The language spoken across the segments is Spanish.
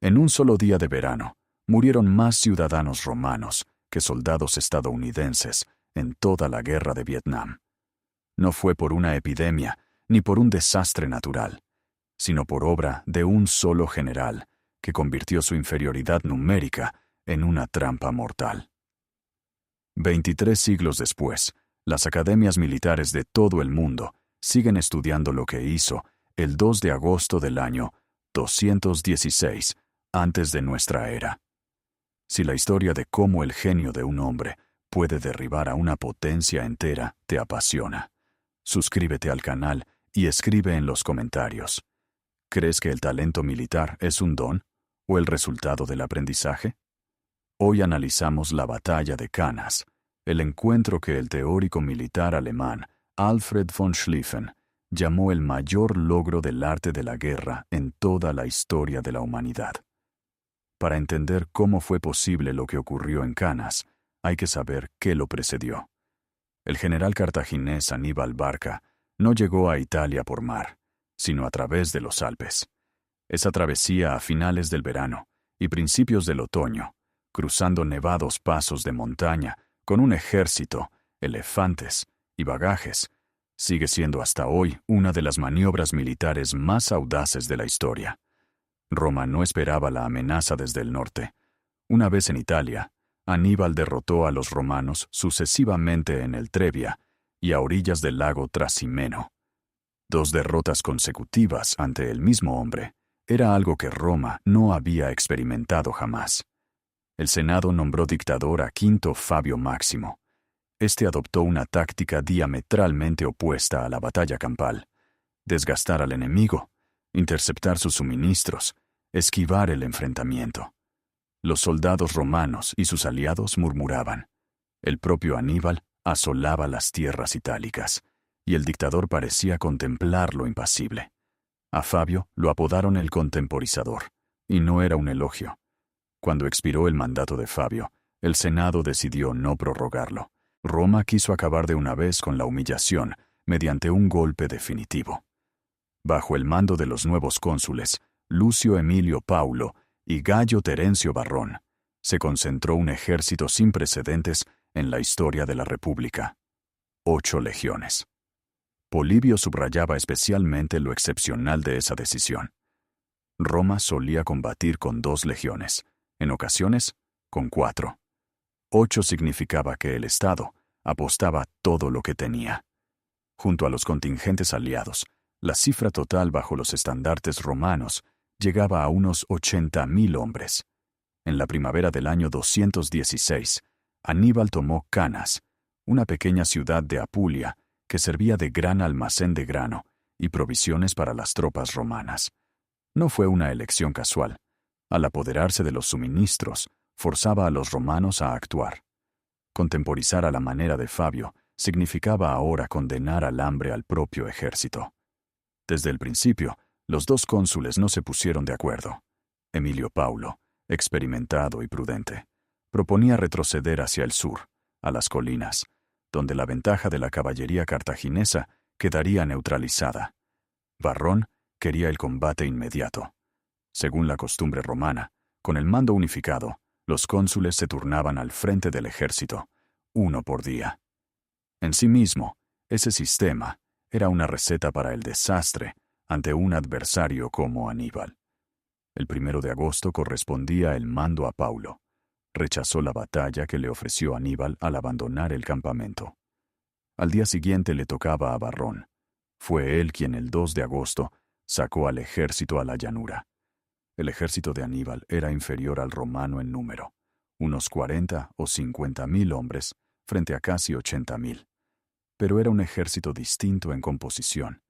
En un solo día de verano, murieron más ciudadanos romanos que soldados estadounidenses en toda la guerra de Vietnam. No fue por una epidemia ni por un desastre natural, sino por obra de un solo general que convirtió su inferioridad numérica en una trampa mortal. 23 siglos después, las academias militares de todo el mundo siguen estudiando lo que hizo el 2 de agosto del año 216 antes de nuestra era. Si la historia de cómo el genio de un hombre puede derribar a una potencia entera te apasiona, suscríbete al canal y escribe en los comentarios. ¿Crees que el talento militar es un don o el resultado del aprendizaje? Hoy analizamos la batalla de Cannas, el encuentro que el teórico militar alemán Alfred von Schlieffen llamó el mayor logro del arte de la guerra en toda la historia de la humanidad. Para entender cómo fue posible lo que ocurrió en Cannas, hay que saber qué lo precedió. El general cartaginés Aníbal Barca no llegó a Italia por mar, sino a través de los Alpes. Esa travesía a finales del verano y principios del otoño, cruzando nevados pasos de montaña con un ejército, elefantes y bagajes, sigue siendo hasta hoy una de las maniobras militares más audaces de la historia. Roma no esperaba la amenaza desde el norte. Una vez en Italia, Aníbal derrotó a los romanos sucesivamente en el Trebia y a orillas del lago Trasimeno. 2 derrotas consecutivas ante el mismo hombre era algo que Roma no había experimentado jamás. El Senado nombró dictador a Quinto Fabio Máximo. Este adoptó una táctica diametralmente opuesta a la batalla campal: desgastar al enemigo, interceptar sus suministros, esquivar el enfrentamiento. Los soldados romanos y sus aliados murmuraban. El propio Aníbal asolaba las tierras itálicas, y el dictador parecía contemplarlo impasible. A Fabio lo apodaron el contemporizador, y no era un elogio. Cuando expiró el mandato de Fabio, el Senado decidió no prorrogarlo. Roma quiso acabar de una vez con la humillación mediante un golpe definitivo. Bajo el mando de los nuevos cónsules, Lucio Emilio Paulo y Gayo Terencio Varrón, se concentró un ejército sin precedentes en la historia de la República: 8 legiones. Polibio subrayaba especialmente lo excepcional de esa decisión. Roma solía combatir con 2 legiones, en ocasiones con 4. 8 significaba que el Estado apostaba todo lo que tenía. Junto a los contingentes aliados, la cifra total bajo los estandartes romanos llegaba a unos 80.000 hombres. En la primavera del año 216, Aníbal tomó Cannas, una pequeña ciudad de Apulia que servía de gran almacén de grano y provisiones para las tropas romanas. No fue una elección casual. Al apoderarse de los suministros, forzaba a los romanos a actuar. Contemporizar a la manera de Fabio significaba ahora condenar al hambre al propio ejército. Desde el principio, los 2 cónsules no se pusieron de acuerdo. Emilio Paulo, experimentado y prudente, proponía retroceder hacia el sur, a las colinas, donde la ventaja de la caballería cartaginesa quedaría neutralizada. Varrón quería el combate inmediato. Según la costumbre romana, con el mando unificado, los cónsules se turnaban al frente del ejército, 1 por día. En sí mismo, ese sistema era una receta para el desastre ante un adversario como Aníbal. El 1 de agosto correspondía el mando a Paulo. Rechazó la batalla que le ofreció Aníbal al abandonar el campamento. Al día siguiente le tocaba a Varrón. Fue él quien el 2 de agosto sacó al ejército a la llanura. El ejército de Aníbal era inferior al romano en número, unos 40 o 50.000 hombres frente a casi 80.000. Pero era un ejército distinto en composición,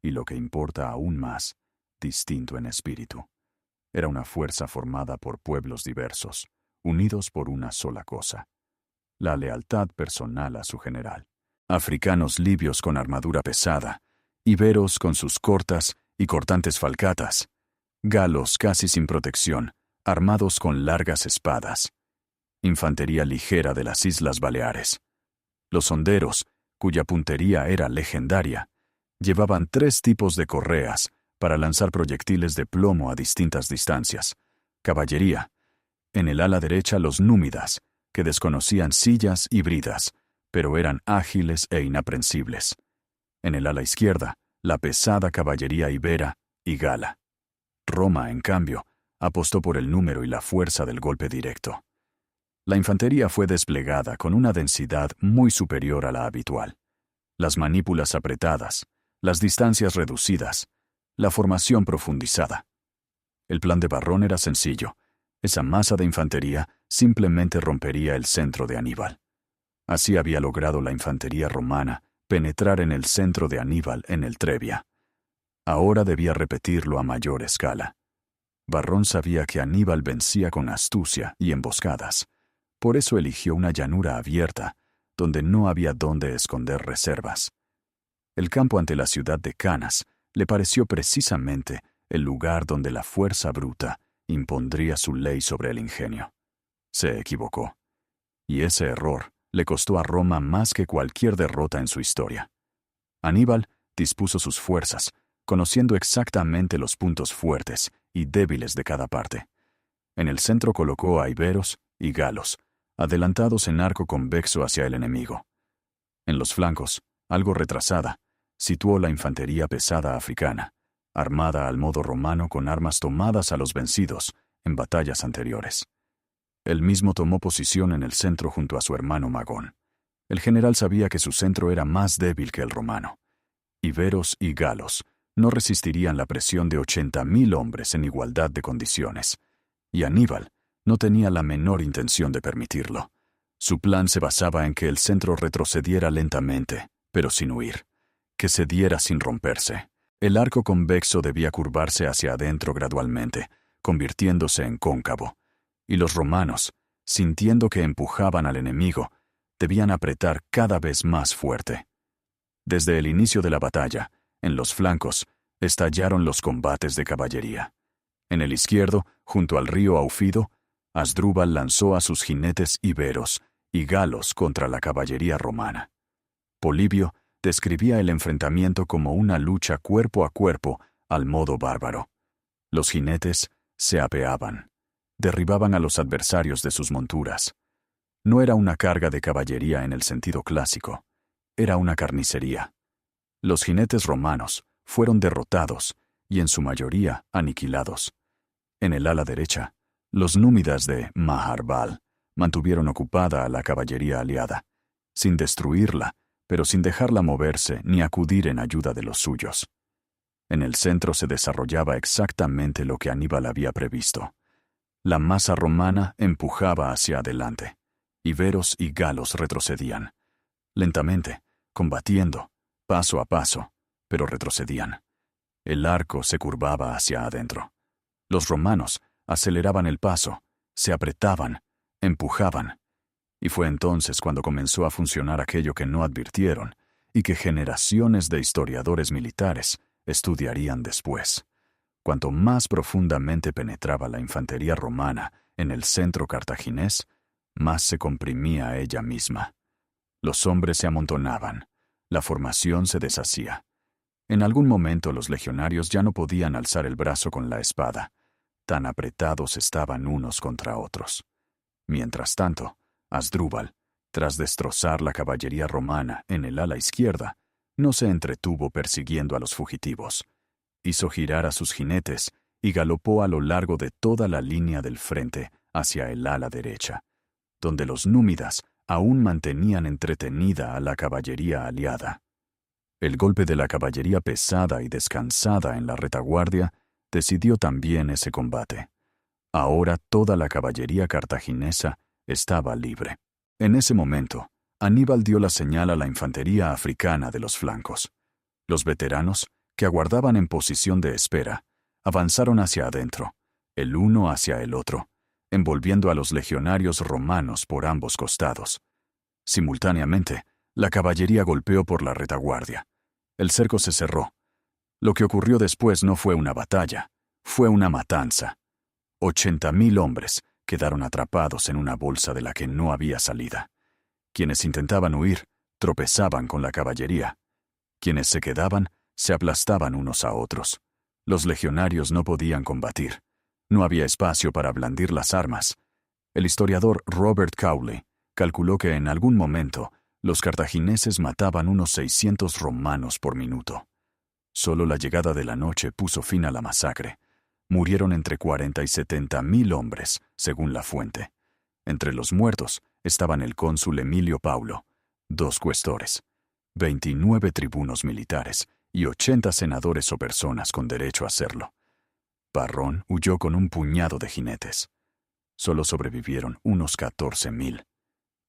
y lo que importa aún más, distinto en espíritu. Era una fuerza formada por pueblos diversos, unidos por una sola cosa: la lealtad personal a su general. Africanos libios con armadura pesada, iberos con sus cortas y cortantes falcatas, galos casi sin protección, armados con largas espadas, infantería ligera de las Islas Baleares. Los honderos, cuya puntería era legendaria, llevaban 3 tipos de correas para lanzar proyectiles de plomo a distintas distancias, Caballería. En el ala derecha los númidas, que desconocían sillas y bridas, pero eran ágiles e inaprensibles. En el ala izquierda, la pesada caballería ibera y gala. Roma, en cambio, apostó por el número y la fuerza del golpe directo. La infantería fue desplegada con una densidad muy superior a la habitual. Las manípulas apretadas, las distancias reducidas, la formación profundizada. El plan de Varrón era sencillo. Esa masa de infantería simplemente rompería el centro de Aníbal. Así había logrado la infantería romana penetrar en el centro de Aníbal en el Trebia. Ahora debía repetirlo a mayor escala. Varrón sabía que Aníbal vencía con astucia y emboscadas. Por eso eligió una llanura abierta, donde no había dónde esconder reservas. El campo ante la ciudad de Canas le pareció precisamente el lugar donde la fuerza bruta impondría su ley sobre el ingenio. Se equivocó. Y ese error le costó a Roma más que cualquier derrota en su historia. Aníbal dispuso sus fuerzas, conociendo exactamente los puntos fuertes y débiles de cada parte. En el centro colocó a iberos y galos, adelantados en arco convexo hacia el enemigo. En los flancos, algo retrasada, situó la infantería pesada africana, armada al modo romano con armas tomadas a los vencidos en batallas anteriores. Él mismo tomó posición en el centro junto a su hermano Magón. El general sabía que su centro era más débil que el romano. Iberos y galos no resistirían la presión de 80.000 hombres en igualdad de condiciones, y Aníbal no tenía la menor intención de permitirlo. Su plan se basaba en que el centro retrocediera lentamente, pero sin huir, que cediera sin romperse. El arco convexo debía curvarse hacia adentro gradualmente, convirtiéndose en cóncavo, y los romanos, sintiendo que empujaban al enemigo, debían apretar cada vez más fuerte. Desde el inicio de la batalla, en los flancos, estallaron los combates de caballería. En el izquierdo, junto al río Aufido, Asdrúbal lanzó a sus jinetes iberos y galos contra la caballería romana. Polibio describía el enfrentamiento como una lucha cuerpo a cuerpo al modo bárbaro. Los jinetes se apeaban, derribaban a los adversarios de sus monturas. No era una carga de caballería en el sentido clásico, era una carnicería. Los jinetes romanos fueron derrotados y en su mayoría aniquilados. En el ala derecha, los númidas de Maharbal mantuvieron ocupada a la caballería aliada, sin destruirla, pero sin dejarla moverse ni acudir en ayuda de los suyos. En el centro se desarrollaba exactamente lo que Aníbal había previsto. La masa romana empujaba hacia adelante. Iberos y galos retrocedían. Lentamente, combatiendo, paso a paso, pero retrocedían. El arco se curvaba hacia adentro. Los romanos aceleraban el paso, se apretaban, empujaban. Y fue entonces cuando comenzó a funcionar aquello que no advirtieron y que generaciones de historiadores militares estudiarían después. Cuanto más profundamente penetraba la infantería romana en el centro cartaginés, más se comprimía ella misma. Los hombres se amontonaban, la formación se deshacía. En algún momento los legionarios ya no podían alzar el brazo con la espada, tan apretados estaban unos contra otros. Mientras tanto, Asdrúbal, tras destrozar la caballería romana en el ala izquierda, no se entretuvo persiguiendo a los fugitivos. Hizo girar a sus jinetes y galopó a lo largo de toda la línea del frente hacia el ala derecha, donde los númidas aún mantenían entretenida a la caballería aliada. El golpe de la caballería pesada y descansada en la retaguardia decidió también ese combate. Ahora toda la caballería cartaginesa estaba libre. En ese momento, Aníbal dio la señal a la infantería africana de los flancos. Los veteranos, que aguardaban en posición de espera, avanzaron hacia adentro, el uno hacia el otro, envolviendo a los legionarios romanos por ambos costados. Simultáneamente, la caballería golpeó por la retaguardia. El cerco se cerró. Lo que ocurrió después no fue una batalla, fue una matanza. 80.000 hombres quedaron atrapados en una bolsa de la que no había salida. Quienes intentaban huir tropezaban con la caballería. Quienes se quedaban se aplastaban unos a otros. Los legionarios no podían combatir. No había espacio para blandir las armas. El historiador Robert Cowley calculó que en algún momento los cartagineses mataban unos 600 romanos por minuto. Solo la llegada de la noche puso fin a la masacre. Murieron entre 40 y 70.000 hombres, según la fuente. Entre los muertos estaban el cónsul Emilio Paulo, 2 cuestores, 29 tribunos militares y 80 senadores o personas con derecho a serlo. Parrón huyó con un puñado de jinetes. Solo sobrevivieron unos 14.000.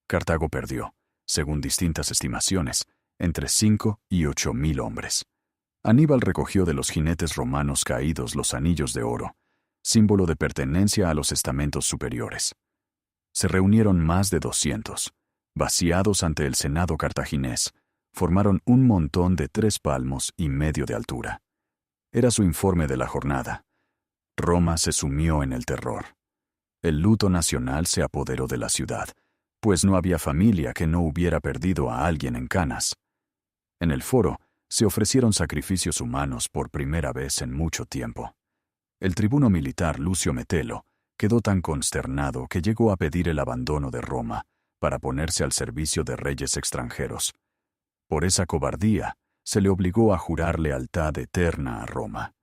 Cartago perdió, según distintas estimaciones, entre 5 y 8.000 hombres. Aníbal recogió de los jinetes romanos caídos los anillos de oro, símbolo de pertenencia a los estamentos superiores. Se reunieron más de 200. Vaciados ante el Senado cartaginés, formaron un montón de 3 palmos y medio de altura. Era su informe de la jornada. Roma se sumió en el terror. El luto nacional se apoderó de la ciudad, pues no había familia que no hubiera perdido a alguien en Canas. En el foro se ofrecieron sacrificios humanos por primera vez en mucho tiempo. El tribuno militar Lucio Metelo quedó tan consternado que llegó a pedir el abandono de Roma para ponerse al servicio de reyes extranjeros. Por esa cobardía, se le obligó a jurar lealtad eterna a Roma.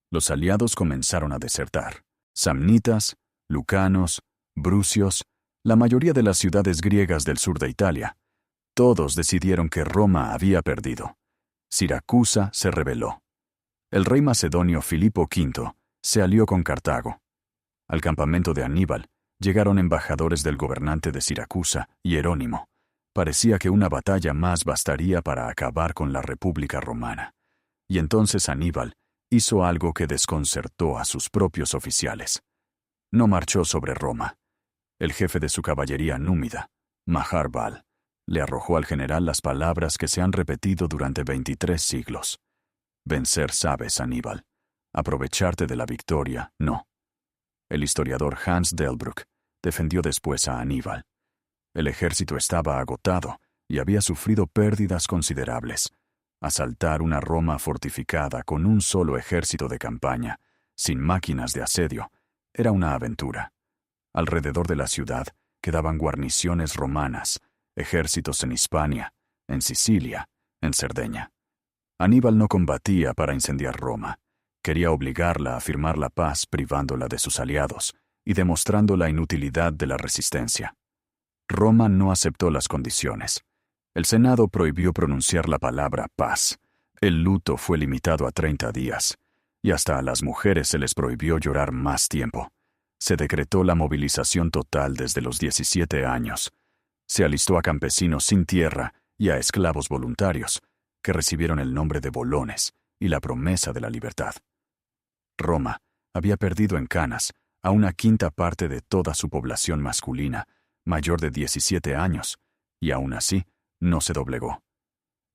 Los aliados comenzaron a desertar. Samnitas, lucanos, brucios, la mayoría de las ciudades griegas del sur de Italia. Todos decidieron que Roma había perdido. Siracusa se rebeló. El rey macedonio Filipo V se alió con Cartago. Al campamento de Aníbal llegaron embajadores del gobernante de Siracusa, Hierónimo. Parecía que una batalla más bastaría para acabar con la República Romana. Y entonces Aníbal hizo algo que desconcertó a sus propios oficiales. No marchó sobre Roma. El jefe de su caballería númida, Maharbal, le arrojó al general las palabras que se han repetido durante 23 siglos. Vencer sabes, Aníbal. Aprovecharte de la victoria, no. El historiador Hans Delbrück defendió después a Aníbal. El ejército estaba agotado y había sufrido pérdidas considerables. Asaltar una Roma fortificada con un solo ejército de campaña, sin máquinas de asedio, era una aventura. Alrededor de la ciudad quedaban guarniciones romanas, ejércitos en Hispania, en Sicilia, en Cerdeña. Aníbal no combatía para incendiar Roma. Quería obligarla a firmar la paz privándola de sus aliados y demostrando la inutilidad de la resistencia. Roma no aceptó las condiciones. El Senado prohibió pronunciar la palabra paz. El luto fue limitado a 30 días, y hasta a las mujeres se les prohibió llorar más tiempo. Se decretó la movilización total desde los 17 años. Se alistó a campesinos sin tierra y a esclavos voluntarios, que recibieron el nombre de bolones y la promesa de la libertad. Roma había perdido en Canas a una quinta parte de toda su población masculina, mayor de 17 años, y aún así no se doblegó.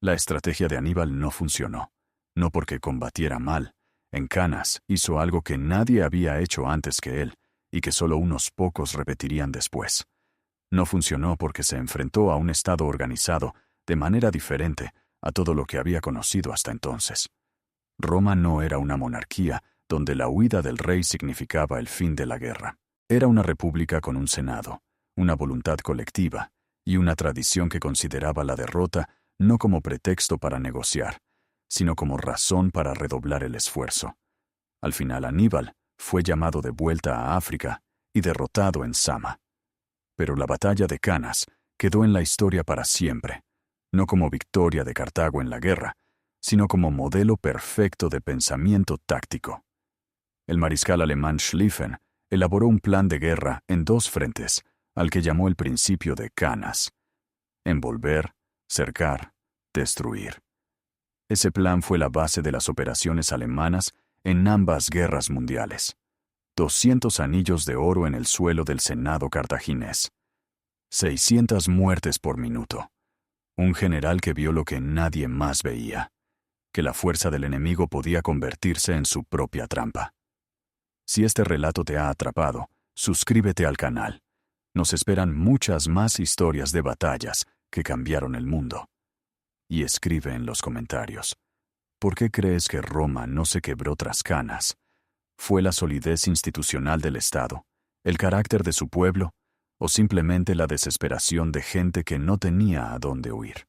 La estrategia de Aníbal no funcionó, no porque combatiera mal. En Canas hizo algo que nadie había hecho antes que él, y que solo unos pocos repetirían después. No funcionó porque se enfrentó a un Estado organizado de manera diferente a todo lo que había conocido hasta entonces. Roma no era una monarquía donde la huida del rey significaba el fin de la guerra. Era una república con un senado, una voluntad colectiva y una tradición que consideraba la derrota no como pretexto para negociar, sino como razón para redoblar el esfuerzo. Al final Aníbal fue llamado de vuelta a África y derrotado en Sama. Pero la batalla de Canas quedó en la historia para siempre, no como victoria de Cartago en la guerra, sino como modelo perfecto de pensamiento táctico. El mariscal alemán Schlieffen elaboró un plan de guerra en 2 frentes, al que llamó el principio de Canas: envolver, cercar, destruir. Ese plan fue la base de las operaciones alemanas en ambas guerras mundiales. 200 anillos de oro en el suelo del Senado cartaginés. 600 muertes por minuto. Un general que vio lo que nadie más veía, que la fuerza del enemigo podía convertirse en su propia trampa. Si este relato te ha atrapado, suscríbete al canal. Nos esperan muchas más historias de batallas que cambiaron el mundo. Y escribe en los comentarios: ¿por qué crees que Roma no se quebró tras Canas? ¿Fue la solidez institucional del Estado, el carácter de su pueblo, o simplemente la desesperación de gente que no tenía a dónde huir?